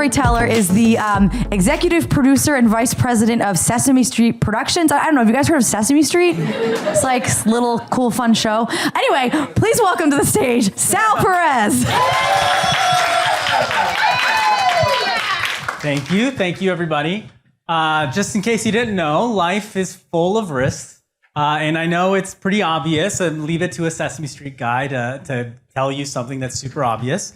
Storyteller is the executive producer and vice president of Sesame Street Productions. I don't know, have you guys heard of Sesame Street? It's like a little cool, fun show. Anyway, please welcome to the stage, Sal Perez. Thank you, everybody. Just in case you didn't know, life is full of risks. And I know it's pretty obvious, and leave it to a Sesame Street guy to tell you something that's super obvious.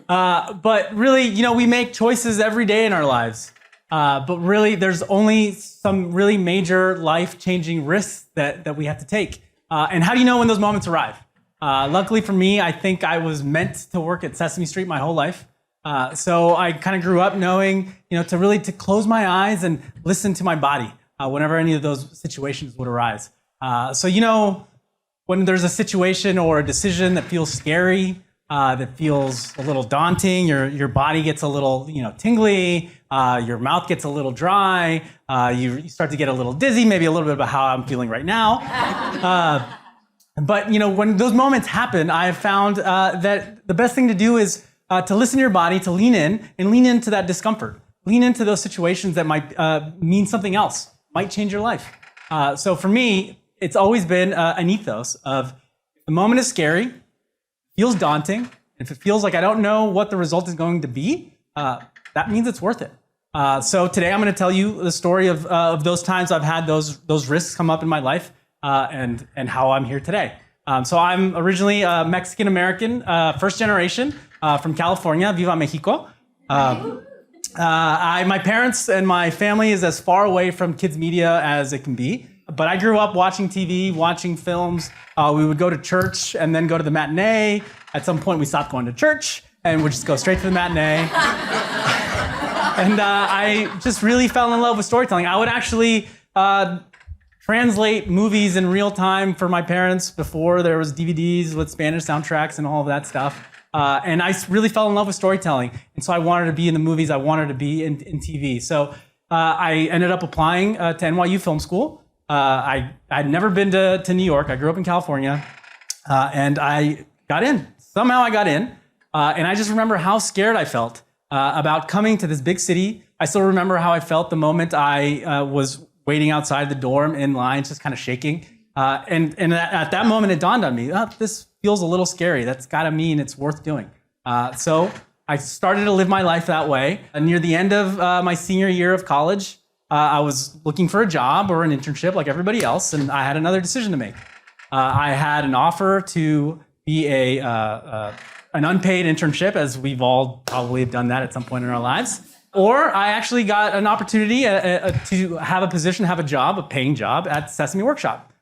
But really, we make choices every day in our lives. But really, there's only some really major life-changing risks that we have to take. And how do you know when those moments arrive? Luckily for me, I think I was meant to work at Sesame Street my whole life. So I kind of grew up knowing, to close my eyes and listen to my body whenever any of those situations would arise. So when there's a situation or a decision that feels scary, that feels a little daunting, your body gets a little, tingly, your mouth gets a little dry, you start to get a little dizzy, maybe a little bit about how I'm feeling right now. But when those moments happen, I have found that the best thing to do is to listen to your body, to lean in and lean into that discomfort. Lean into those situations that might mean something else, might change your life. So for me, it's always been an ethos of if the moment is scary, feels daunting, if it feels like I don't know what the result is going to be, that means it's worth it. So today I'm going to tell you the story of those times I've had those risks come up in my life and how I'm here today. So I'm originally Mexican-American, first generation from California, Viva Mexico. My parents and my family is as far away from kids media as it can be. But I grew up watching TV, watching films. We would go to church and then go to the matinee. At some point, we stopped going to church and would just go straight to the matinee. And I just really fell in love with storytelling. I would actually translate movies in real time for my parents before there was DVDs with Spanish soundtracks and all of that stuff. And I really fell in love with storytelling. And so I wanted to be in the movies. I wanted to be in TV. So I ended up applying to NYU Film School. I'd never been to New York. I grew up in California, and I got in. Somehow I got in, and I just remember how scared I felt about coming to this big city. I still remember how I felt the moment I was waiting outside the dorm in line, just kind of shaking. And at that moment, it dawned on me, this feels a little scary. That's got to mean it's worth doing. So I started to live my life that way. Near the end of my senior year of college, I was looking for a job or an internship like everybody else, and I had another decision to make. I had an offer to be an unpaid internship, as we've all probably have done that at some point in our lives. Or I actually got an opportunity to have a position, have a job, a paying job at Sesame Workshop.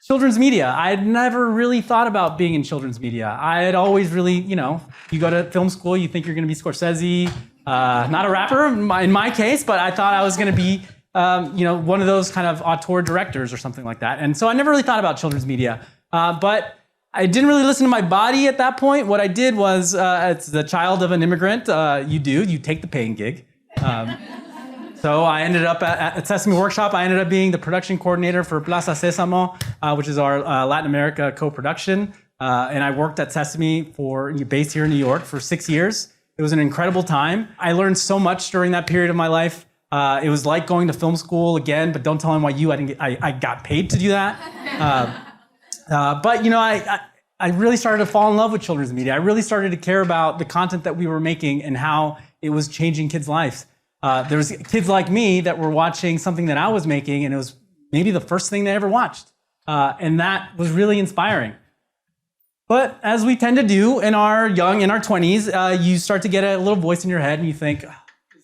Children's media. I had never really thought about being in children's media. I had always really, you go to film school, you think you're going to be Scorsese, not a rapper in my case, but I thought I was going to be, one of those kind of auteur directors or something like that. And so I never really thought about children's media. But I didn't really listen to my body at that point. What I did was, as the child of an immigrant, you take the paying gig. So I ended up at Sesame Workshop. I ended up being the production coordinator for Plaza Sésamo, which is our Latin America co-production. And I worked at Sesame based here in New York for 6 years. It was an incredible time. I learned so much during that period of my life. It was like going to film school again, but don't tell NYU. I got paid to do that. But I really started to fall in love with children's media. I really started to care about the content that we were making and how it was changing kids' lives. There was kids like me that were watching something that I was making, and it was maybe the first thing they ever watched. And that was really inspiring. But as we tend to do in our 20s, you start to get a little voice in your head and you think,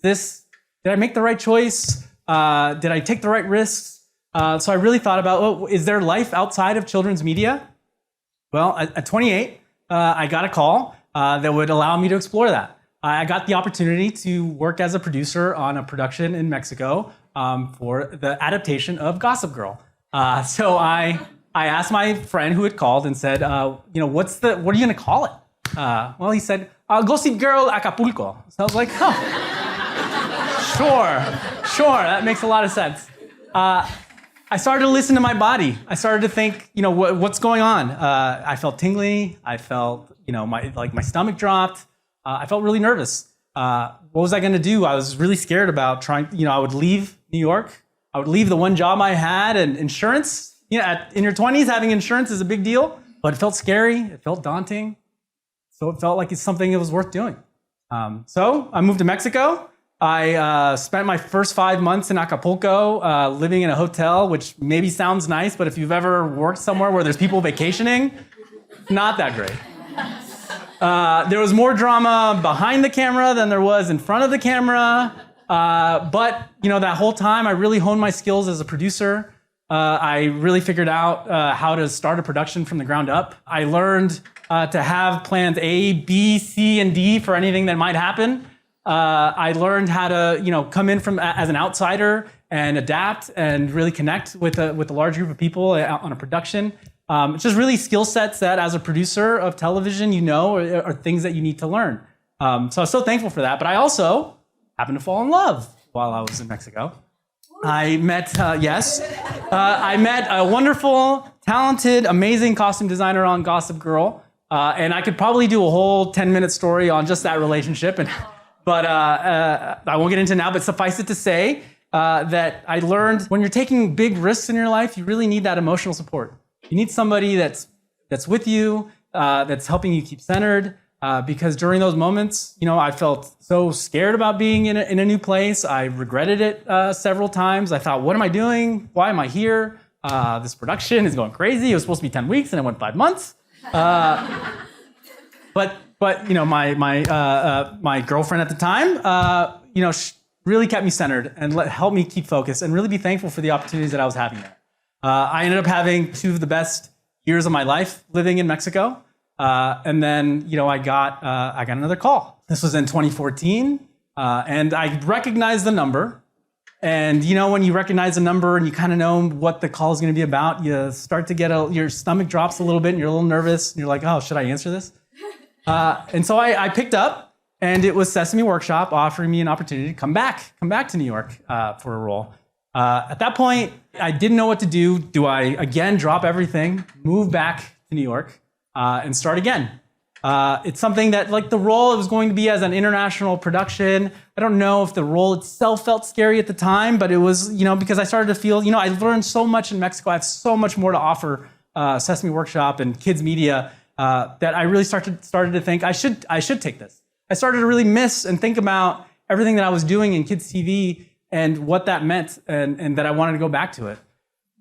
did I make the right choice? Did I take the right risks? So I really thought about, is there life outside of children's media? Well, at 28, I got a call that would allow me to explore that. I got the opportunity to work as a producer on a production in Mexico for the adaptation of Gossip Girl. So I asked my friend who had called and said, what are you going to call it? Well, he said, Gossip Girl Acapulco. So I was like, sure, that makes a lot of sense. I started to listen to my body. I started to think, what's going on? I felt tingly. I felt, my stomach dropped. I felt really nervous. what was I going to do? I was really scared about trying, I would leave New York. I would leave the one job I had, and insurance, in your 20s, having insurance is a big deal, but it felt scary. It felt daunting. So it felt like it's something that was worth doing. So I moved to Mexico. I spent my first 5 months in Acapulco, living in a hotel, which maybe sounds nice, but if you've ever worked somewhere where there's people vacationing, not that great. There was more drama behind the camera than there was in front of the camera. But that whole time, I really honed my skills as a producer. I really figured out how to start a production from the ground up. I learned to have plans A, B, C, and D for anything that might happen. I learned how to, come in as an outsider and adapt and really connect with a large group of people on a production. It's just really skill sets that, as a producer of television, are things that you need to learn. So I was so thankful for that. But I also happened to fall in love while I was in Mexico. I met a wonderful, talented, amazing costume designer on Gossip Girl. And I could probably do a whole 10-minute story on just that relationship. But I won't get into it now, but suffice it to say that I learned when you're taking big risks in your life, you really need that emotional support. You need somebody that's with you, that's helping you keep centered. Because during those moments, I felt so scared about being in a new place. I regretted it several times. I thought, what am I doing? Why am I here? This production is going crazy. It was supposed to be 10 weeks and it went 5 months. But my girlfriend at the time, really kept me centered and helped me keep focused and really be thankful for the opportunities that I was having there. I ended up having 2 of the best years of my life living in Mexico. And then, I got another call. This was in 2014, and I recognized the number. And when you recognize a number and you kind of know what the call is going to be about, you start to get your stomach drops a little bit, and you're a little nervous, and you're like, oh, should I answer this? And so I picked up, and it was Sesame Workshop offering me an opportunity to come back to New York for a role. At that point, I didn't know what to do. Do I again drop everything, move back to New York? And start again. It's something that, like the role, it was going to be as an international production. I don't know if the role itself felt scary at the time, but it was, because I started to feel, I learned so much in Mexico. I have so much more to offer Sesame Workshop and kids media that I really started to think I should take this. I started to really miss and think about everything that I was doing in kids TV and what that meant, and that I wanted to go back to it.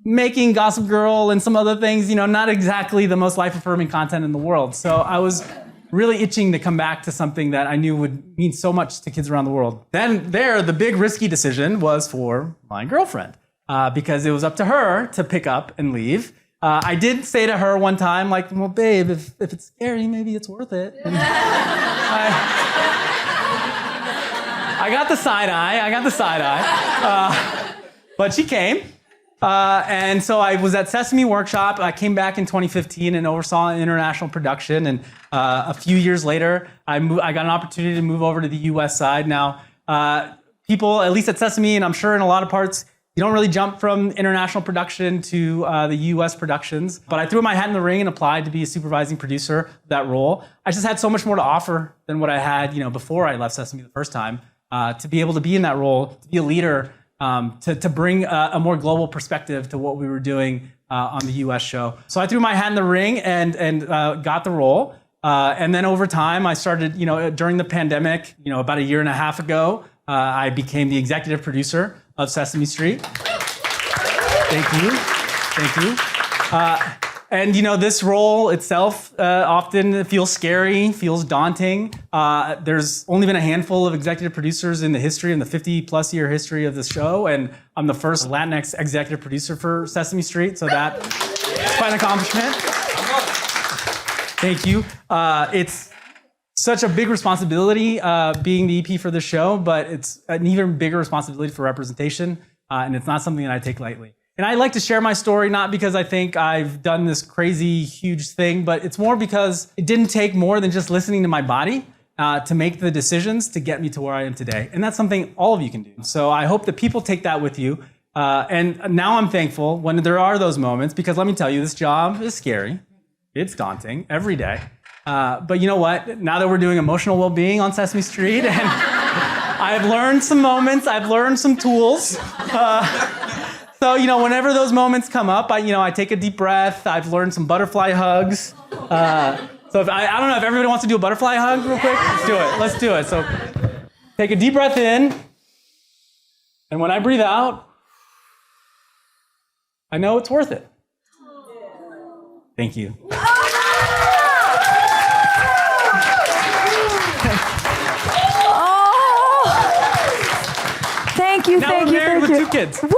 Making Gossip Girl and some other things, not exactly the most life-affirming content in the world. So I was really itching to come back to something that I knew would mean so much to kids around the world. Then the big risky decision was for my girlfriend, because it was up to her to pick up and leave. I did say to her one time, like, well, babe, if it's scary, maybe it's worth it. And I got the side eye. But she came. And so I was at Sesame Workshop. I came back in 2015 and oversaw an international production. And a few years later, I got an opportunity to move over to the US side. Now, people, at least at Sesame, and I'm sure in a lot of parts, you don't really jump from international production to the US productions. But I threw my hat in the ring and applied to be a supervising producer of that role. I just had so much more to offer than what I had, before I left Sesame the first time, to be able to be in that role, to be a leader, to bring a more global perspective to what we were doing on the US show. So I threw my hat in the ring and got the role. And then over time, I started, during the pandemic, about a year and a half ago, I became the executive producer of Sesame Street. Thank you. And this role itself often feels scary, feels daunting. There's only been a handful of executive producers in the 50+ year history of the show, and I'm the first Latinx executive producer for Sesame Street, so that's quite an accomplishment. Thank you. It's such a big responsibility being the EP for the show, but it's an even bigger responsibility for representation, and it's not something that I take lightly. And I like to share my story, not because I think I've done this crazy, huge thing, but it's more because it didn't take more than just listening to my body to make the decisions to get me to where I am today. And that's something all of you can do. So I hope that people take that with you. And now I'm thankful when there are those moments, because let me tell you, this job is scary. It's daunting every day. But you know what? Now that we're doing emotional well-being on Sesame Street, and I've learned some moments, I've learned some tools. So, whenever those moments come up, I take a deep breath. I've learned some butterfly hugs. So I don't know if everybody wants to do a butterfly hug real quick. Let's do it. So take a deep breath in. And when I breathe out, I know it's worth it. Thank you. Thank you, now thank we're you, married thank with you. 2 kids. Woo!